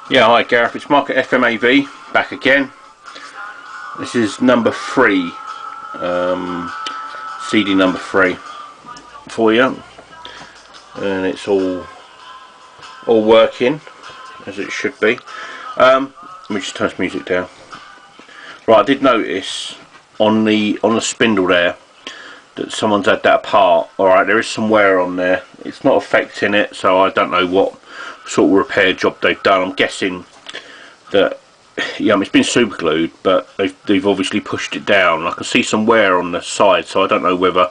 Yeah, hi Gareth, it's Mark at FMAV, back again. This is number 3, CD number 3 for you, and it's all working as it should be. Let me just turn this music down. Right, I did notice on the spindle there that someone's had that apart. Alright, there is some wear on there. It's not affecting it, so I don't know what sort of repair job they've done. I'm guessing that, yeah, it's been super glued, but they've obviously pushed it down. I can see some wear on the side, so I don't know whether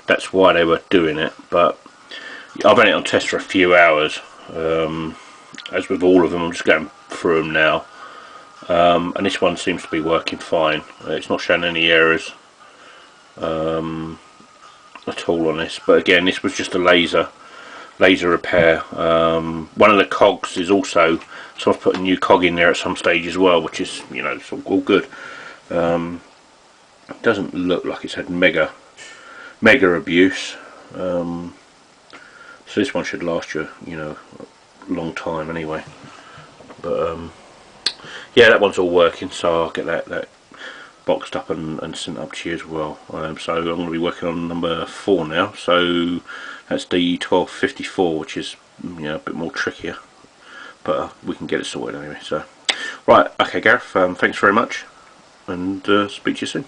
that's why they were doing it, but I've had it on test for a few hours. As with all of them, I'm just going through them now, and this one seems to be working fine. It's not showing any errors at all on this, but again, this was just a laser repair. One of the cogs is also, so I've put a new cog in there at some stage as well, which is, you know, it's all good. It doesn't look like it's had mega abuse, so this one should last you, a long time anyway. But yeah, that one's all working, so I'll get that boxed up and sent up to you as well. So I'm going to be working on number 4 now, so that's the 1254, which is a bit more trickier, but we can get it sorted anyway. So right, okay Gareth, thanks very much, and speak to you soon.